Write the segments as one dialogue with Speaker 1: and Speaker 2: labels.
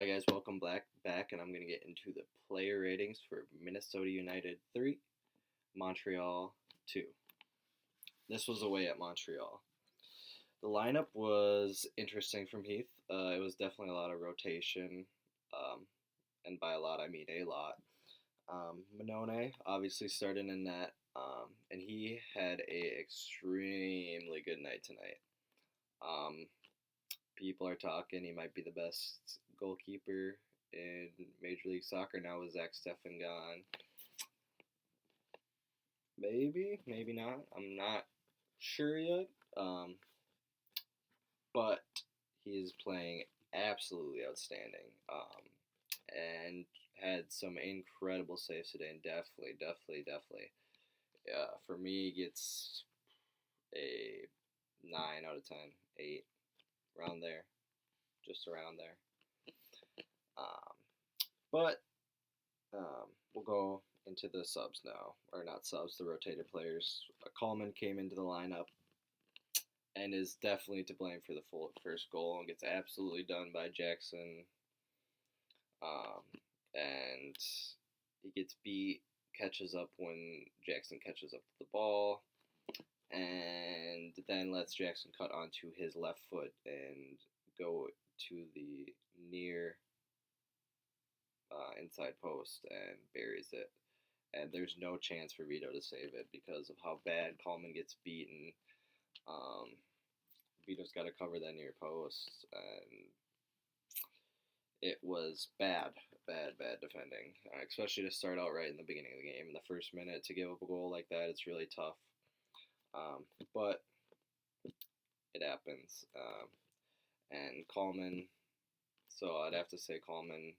Speaker 1: Hi guys, welcome back, and I'm gonna get into the player ratings for Minnesota United 3, Montreal 2. This was away at Montreal. The lineup was interesting from Heath. It was definitely a lot of rotation, um, and by a lot I mean a lot. Minone obviously started in net, and he had a extremely good night tonight. Um, People are talking he might be the best goalkeeper in Major League Soccer now with Zach Steffen gone. Maybe, maybe not. I'm not sure yet. But he is playing absolutely outstanding. And had some incredible saves today, and definitely. For me, gets a 9 out of 10, 8, around there, just around there. Um, but we'll go into the subs now, or not subs, the rotated players. Coleman came into the lineup and is definitely to blame for the first goal and gets absolutely done by Jackson. Um, and he gets beat, catches up when Jackson catches up to the ball, and then lets Jackson cut onto his left foot and go to the near inside post and buries it. And there's no chance for Vito to save it because of how bad Coleman gets beaten. Um, Vito's got to cover that near post, and it was bad defending, especially to start out right in the beginning of the game. In the first minute, to give up a goal like that, it's really tough. But it happens. And Coleman, so I'd have to say Coleman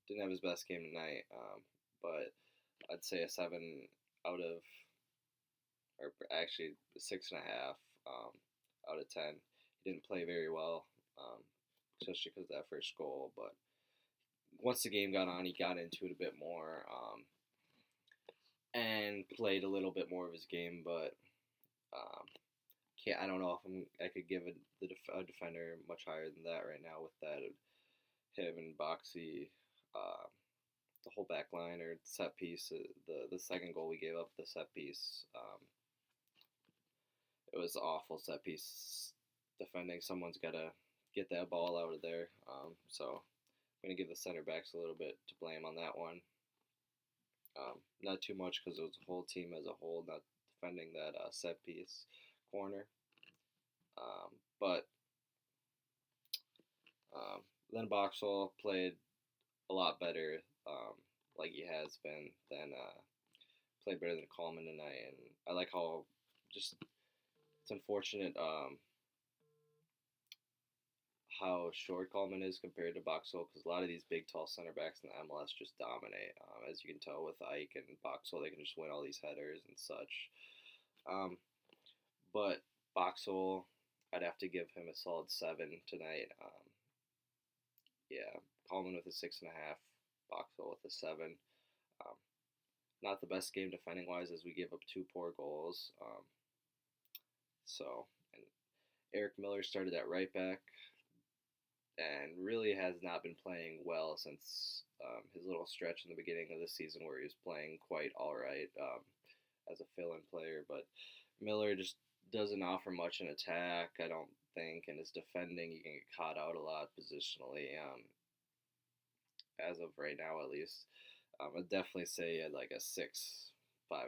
Speaker 1: didn't have his best game tonight, but I'd say a 7 out of, or actually 6.5 out of 10. He didn't play very well, especially because of that first goal. But once the game got on, he got into it a bit more and played a little bit more of his game. But I don't know if I could give a defender much higher than that right now with that him and Boxy. The whole back line or set piece, the second goal we gave up, the set piece, it was awful set piece defending. Someone's got to get that ball out of there. So I'm going to give the center backs a little bit to blame on that one. Not too much because it was the whole team as a whole not defending that set piece corner. But then Boxall played a lot better, like he has been, than played better than Coleman tonight. And I like how just it's unfortunate how short Coleman is compared to Boxall because a lot of these big, tall center backs in the MLS just dominate. As you can tell with Ike and Boxall, they can just win all these headers and such. But Boxall, I'd have to give him a solid 7 tonight. Yeah, Coleman with a 6.5, Boxall with a 7. Not the best game defending wise as we give up 2 poor goals. And Eric Miller started at right back and really has not been playing well since his little stretch in the beginning of the season where he was playing quite all right as a fill-in player. But Miller just doesn't offer much in attack, I don't think, and his defending, he can get caught out a lot positionally, as of right now at least. I'd definitely say like a 6, 5.5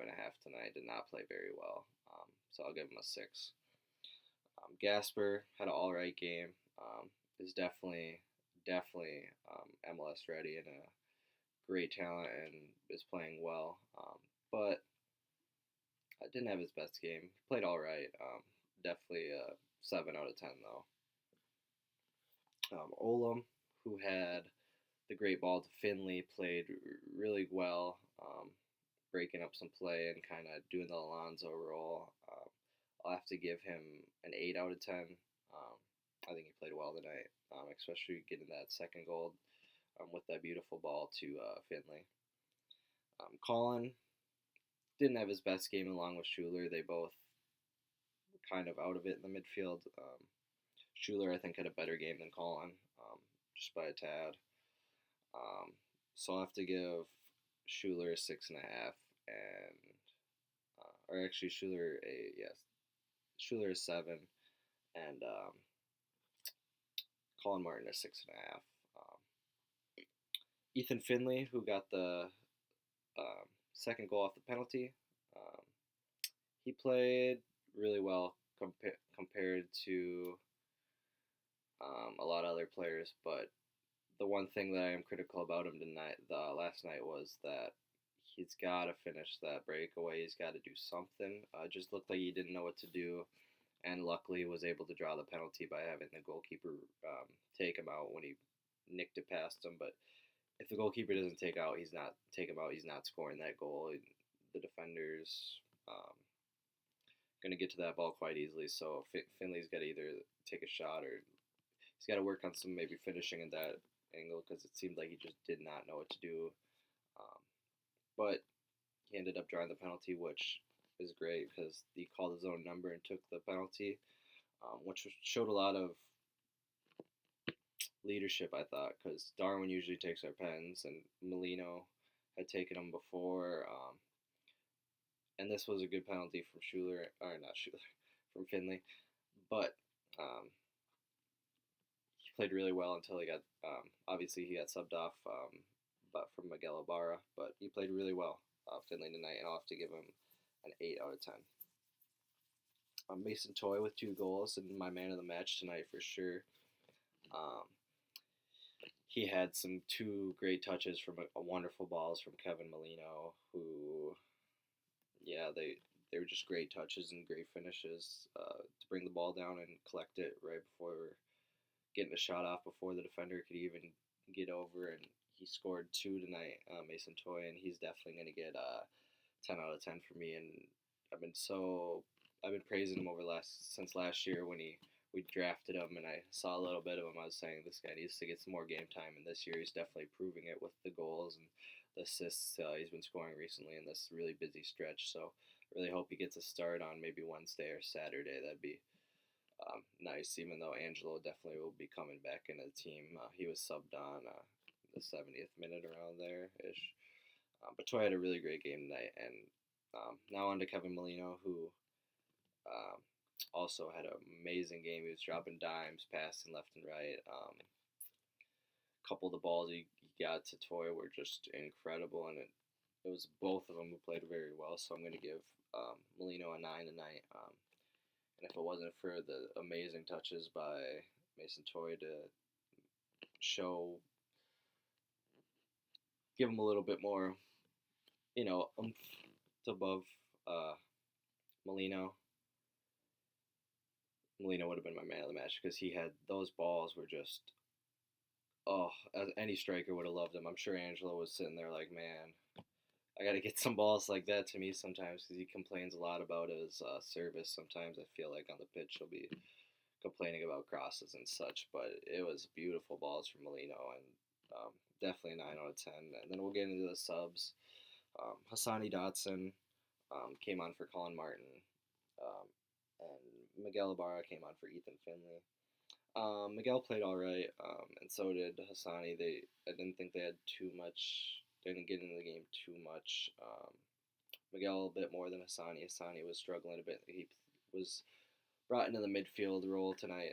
Speaker 1: tonight. Did not play very well, so I'll give him a 6. Gasper had an all right game. Is definitely MLS ready and a great talent and is playing well. But I didn't have his best game. He played all right. Definitely a 7 out of 10 though. Olam, who had the great ball to Finley, played really well, breaking up some play and kind of doing the Alonso role. I'll have to give him an 8 out of 10. I think he played well tonight, especially getting that second goal with that beautiful ball to Finley. Colin didn't have his best game along with Schuler. They both were kind of out of it in the midfield. Schuler, I think, had a better game than Colin, just by a tad. Um, so I'll have to give Schuler a 6.5, and or actually Schuler a yes, Schuler a 7, and Colin Martin a 6.5. Um, Ethan Finley, who got the second goal off the penalty, um, he played really well compared to a lot of other players. But the one thing that I am critical about him last night, was that he's got to finish that breakaway. He's got to do something. Just looked like he didn't know what to do, and luckily was able to draw the penalty by having the goalkeeper take him out when he nicked it past him. But if the goalkeeper doesn't take him out, he's not scoring that goal. The defenders going to get to that ball quite easily. So Finley's got to either take a shot, or he's got to work on some maybe finishing in that angle, because it seemed like he just did not know what to do. Um, but he ended up drawing the penalty, which is great because he called his own number and took the penalty, which showed a lot of leadership, I thought, because Darwin usually takes our pens, and Molino had taken them before. And this was a good penalty from Schuler, or not Schuler, from Finley. But he played really well until he got, obviously he got subbed off, but from Miguel Ibarra. But he played really well, Finley, tonight, and I'll have to give him an 8 out of 10. Mason Toy with 2 goals, and my man of the match tonight for sure. He had some 2 great touches from a wonderful balls from Kevin Molino, who, yeah, they were just great touches and great finishes to bring the ball down and collect it right before getting a shot off before the defender could even get over. And he scored 2 tonight, Mason Toy, and he's definitely going to get 10 out of 10 for me. And I've been praising him since last year when we drafted him, and I saw a little bit of him. I was saying this guy needs to get some more game time, and this year he's definitely proving it with the goals and the assists he's been scoring recently in this really busy stretch. So I really hope he gets a start on maybe Wednesday or Saturday. That'd be nice, even though Angelo definitely will be coming back into the team. He was subbed on the 70th minute around there ish. But Toy had a really great game tonight, and now on to Kevin Molino, who um, also had an amazing game. He was dropping dimes, passing left and right. A couple of the balls he got to Toy were just incredible, and it was both of them who played very well. So I'm going to give Molino a 9 tonight. And if it wasn't for the amazing touches by Mason Toy to give him a little bit more, oomph above uh, Molino, Molino would have been my man of the match, because he had those balls were just, any striker would have loved them. I'm sure Angelo was sitting there like, man, I got to get some balls like that to me sometimes, because he complains a lot about his service. Sometimes I feel like on the pitch he'll be complaining about crosses and such, but it was beautiful balls from Molino, and definitely a 9 out of 10. And then we'll get into the subs. Hassani Dotson came on for Colin Martin, and Miguel Ibarra came on for Ethan Finley. Miguel played all right, and so did Hassani. I didn't think they had too much. They didn't get into the game too much. Miguel a bit more than Hassani. Hassani was struggling a bit. He was brought into the midfield role tonight.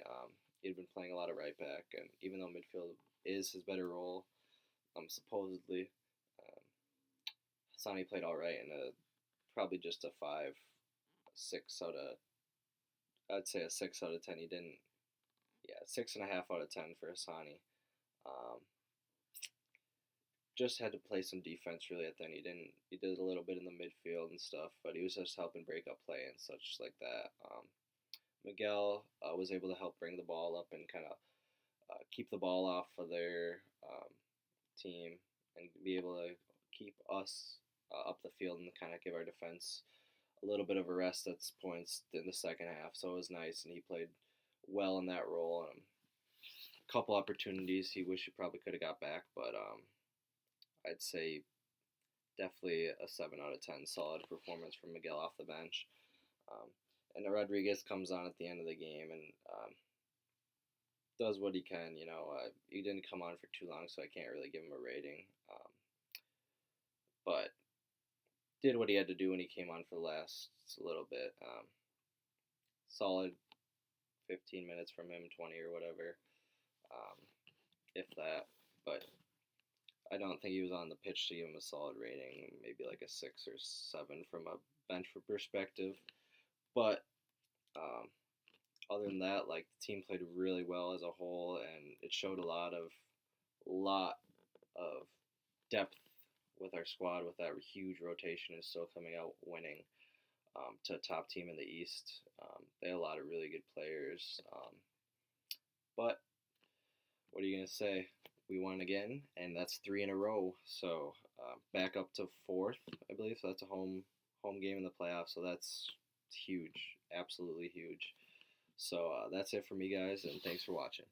Speaker 1: He'd been playing a lot of right back, and even though midfield is his better role, supposedly, Hassani played all right, and probably just a 5, 6 out of. I'd say a 6 out of 10. He didn't. Yeah, 6.5 out of 10 for Hassani. Just had to play some defense really at the end. He did a little bit in the midfield and stuff, but he was just helping break up play and such like that. Miguel was able to help bring the ball up and kind of keep the ball off of their team, and be able to keep us up the field and kind of give our defense a little bit of a rest at points in the second half. So it was nice, and he played well in that role. A couple opportunities he wished he probably could have got back, but I'd say definitely a 7 out of 10 solid performance from Miguel off the bench. And Rodriguez comes on at the end of the game, and does what he can. He didn't come on for too long, so I can't really give him a rating. But did what he had to do when he came on for the last little bit. Solid 15 minutes from him, 20 or whatever, um, if that. But I don't think he was on the pitch to give him a solid rating. Maybe like a 6 or 7 from a bench perspective. But um, other than that, like the team played really well as a whole, and it showed a lot of depth with our squad with that huge rotation is still coming out winning to a top team in the East. They had a lot of really good players, but what are you gonna say? We won again, and that's 3 in a row. So back up to fourth, I believe. So that's a home game in the playoffs. So that's huge, absolutely huge. So that's it for me, guys, and thanks for watching.